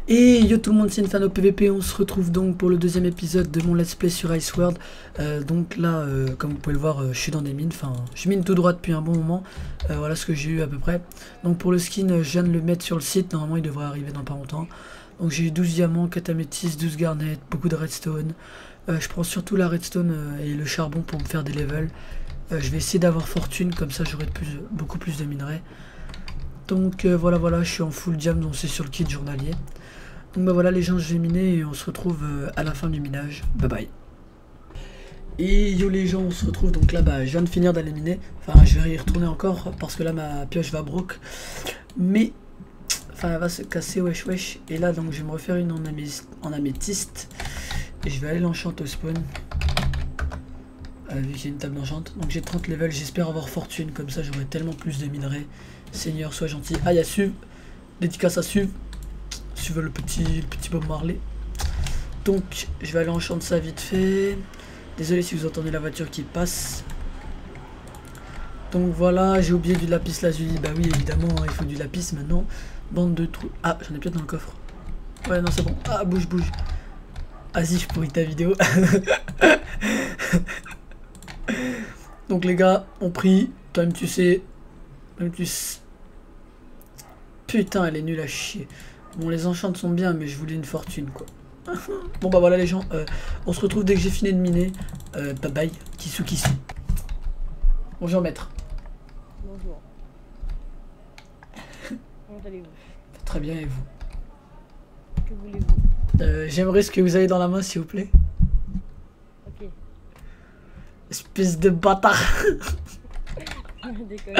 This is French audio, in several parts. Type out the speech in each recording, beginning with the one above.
Et yo tout le monde, c'est Infano PVP, on se retrouve donc pour le deuxième épisode de mon let's play sur Ice World. Donc là, comme vous pouvez le voir, je suis dans des mines, enfin je mine tout droit depuis un bon moment. Voilà ce que j'ai eu à peu près. Donc pour le skin, je viens de le mettre sur le site, normalement il devrait arriver dans pas longtemps. Donc j'ai eu 12 diamants, 4 améthystes, 12 garnets, beaucoup de redstone. Je prends surtout la redstone et le charbon pour me faire des levels. Je vais essayer d'avoir fortune, comme ça j'aurai beaucoup plus de minerais. Donc voilà, je suis en full diam, donc c'est sur le kit journalier. Donc bah voilà les gens, je vais miner et on se retrouve à la fin du minage. Bye bye. Et yo les gens, on se retrouve donc là, bah je viens de finir d'aller miner. Enfin je vais y retourner encore parce que là ma pioche va broke. Mais enfin elle va se casser, wesh. Et là donc je vais me refaire une en améthyste. Et je vais aller l'enchanter au spawn. Vu qu'il y a une table d'enchant. Donc j'ai 30 levels, j'espère avoir fortune. Comme ça j'aurai tellement plus de minerais. Seigneur sois gentil. Ah il y a Suv. Dédicace à Suv. Suivre le petit Bob Marley. Donc je vais aller enchanter ça vite fait. Désolé si vous entendez la voiture qui passe. Donc voilà, j'ai oublié du lapis lazuli. Bah oui évidemment, il faut du lapis maintenant. Bande de trous. Ah j'en ai peut-être dans le coffre. Ouais non c'est bon. Ah bouge. Vas-y je pourris ta vidéo. Donc les gars, on prie. Toi-même tu sais. Putain elle est nulle à chier. Bon les enchantes sont bien mais je voulais une fortune quoi. Bon bah voilà les gens, on se retrouve dès que j'ai fini de miner. Bye bye, kisu. Bonjour maître. Bonjour. Comment allez-vous? Très bien et vous? Que voulez-vous? J'aimerais ce que vous avez dans la main s'il vous plaît. Ok. Espèce de bâtard. Déconne.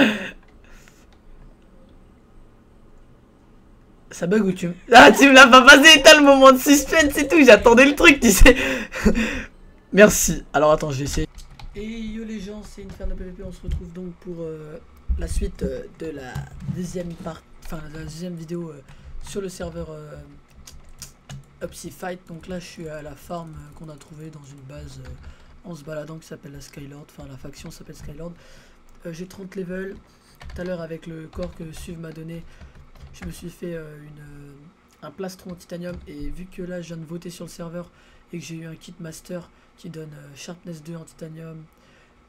Ça bug ou tu... Ah tu me l'as pas passé, t'as le moment de suspense et tout, j'attendais le truc tu sais. Merci, alors attends je vais essayer. Et yo les gens, c'est Infano PVP, on se retrouve donc pour la suite de la deuxième vidéo sur le serveur Upsy Fight. Donc là je suis à la farm qu'on a trouvé dans une base en se baladant qui s'appelle la Skylord, enfin la faction s'appelle Skylord. J'ai 30 levels, tout à l'heure avec le corps que Suv m'a donné, je me suis fait un plastron en titanium. Et vu que là je viens de voter sur le serveur et que j'ai eu un kit master qui donne Sharpness 2 en titanium,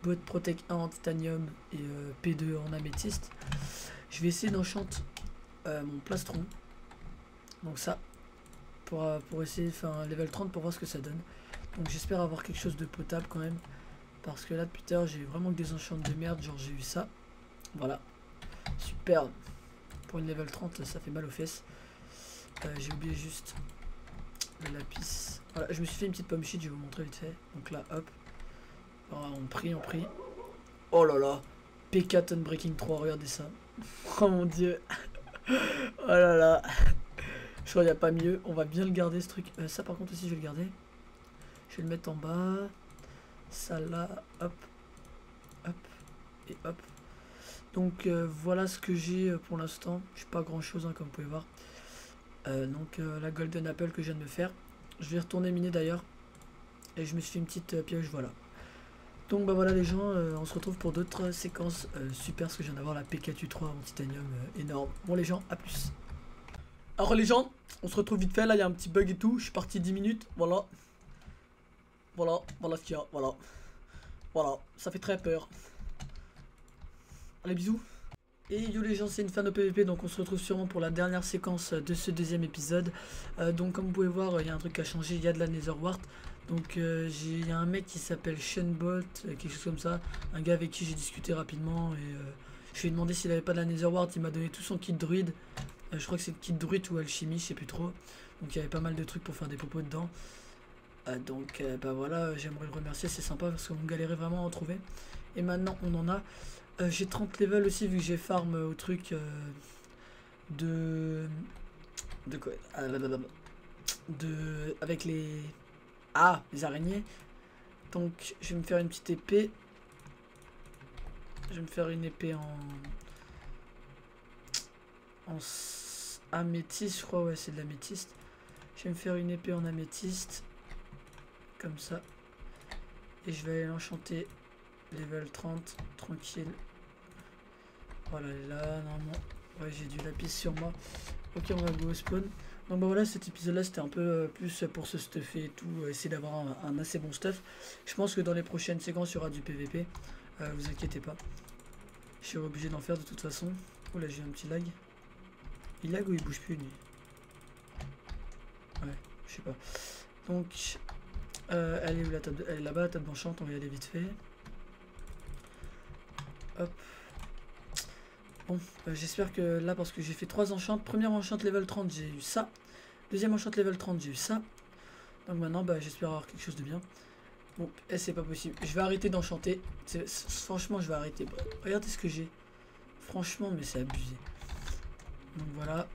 Bot Protect 1 en titanium et P2 en améthyste, je vais essayer d'enchanter mon plastron. Donc ça, pour essayer de faire un level 30 pour voir ce que ça donne. Donc j'espère avoir quelque chose de potable quand même. Parce que là depuis tout à l'heure j'ai vraiment que des enchants de merde, genre j'ai eu ça. Voilà, super. Pour une level 30 ça fait mal aux fesses. J'ai oublié juste le lapis. Voilà, je me suis fait une petite pomme shit, je vais vous montrer vite fait. Donc là, hop. Voilà, on prie. Oh là là. P4 Unbreaking 3, regardez ça. Oh mon dieu. Oh là là. Je crois qu'il n'y a pas mieux. On va bien le garder ce truc. Ça par contre aussi je vais le garder. Je vais le mettre en bas. Ça là, hop. Et hop. Donc voilà ce que j'ai pour l'instant. Je suis pas grand chose hein, comme vous pouvez voir. Donc la Golden Apple que je viens de me faire. Je vais retourner miner d'ailleurs. Et je me suis fait une petite pioche, voilà. Donc bah voilà les gens, on se retrouve pour d'autres séquences super, parce que je viens d'avoir la P4U3 en titanium énorme. Bon les gens, à plus. Alors les gens, on se retrouve vite fait, là il y a un petit bug et tout, je suis parti 10 minutes, voilà. Voilà ce qu'il y a, voilà, ça fait très peur. Allez bisous. Et yo les gens, c'est Infano PVP, donc on se retrouve sûrement pour la dernière séquence de ce deuxième épisode. Donc comme vous pouvez voir, il y a un truc qui a changé, il y a de la Nether Wart. Donc il y a un mec qui s'appelle Shunbolt, quelque chose comme ça, un gars avec qui j'ai discuté rapidement et je lui ai demandé s'il avait pas de la Nether Wart, il m'a donné tout son kit druide. Je crois que c'est le kit druide ou alchimie, je sais plus trop. Donc il y avait pas mal de trucs pour faire des popos dedans. Donc bah voilà, j'aimerais le remercier, c'est sympa parce qu'on galérait vraiment à en trouver. Et maintenant on en a. J'ai 30 levels aussi vu que j'ai farm au truc de quoi avec les araignées. Donc je vais me faire une petite épée. Je vais me faire une épée en améthyste, je crois, ouais c'est de l'améthyste. Je vais me faire une épée en améthyste comme ça. Et je vais aller l'enchanter level 30 tranquille. Voilà, elle est là normalement. Ouais, j'ai du lapis sur moi. Ok, on va go au spawn. Donc bah voilà, cet épisode là c'était un peu plus pour se stuffer et tout, essayer d'avoir un assez bon stuff. Je pense que dans les prochaines séquences il y aura du PVP, vous inquiétez pas. Je suis obligé d'en faire de toute façon. Oh là j'ai un petit lag. Il lag ou il bouge plus lui? Ouais, je sais pas. Donc, elle est où la table elle est là-bas, la table enchante, on va y aller vite fait. Hop. Bon, j'espère que là, parce que j'ai fait 3 enchantes. Première enchante level 30, j'ai eu ça. Deuxième enchante level 30, j'ai eu ça. Donc maintenant, bah, j'espère avoir quelque chose de bien. Bon, c'est pas possible. Je vais arrêter d'enchanter. Franchement, je vais arrêter. Regardez ce que j'ai. Franchement, mais c'est abusé. Donc voilà.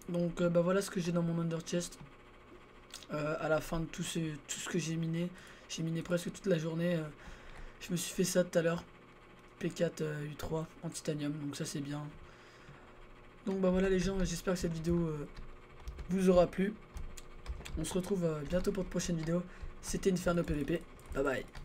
Donc bah voilà ce que j'ai dans mon under chest. À la fin de tout ce que j'ai miné. J'ai miné presque toute la journée. Je me suis fait ça tout à l'heure. P4 U3 en titanium, donc ça c'est bien. Donc bah voilà les gens, j'espère que cette vidéo vous aura plu. On se retrouve bientôt pour de prochaines vidéos. C'était Inferno PVP, bye bye.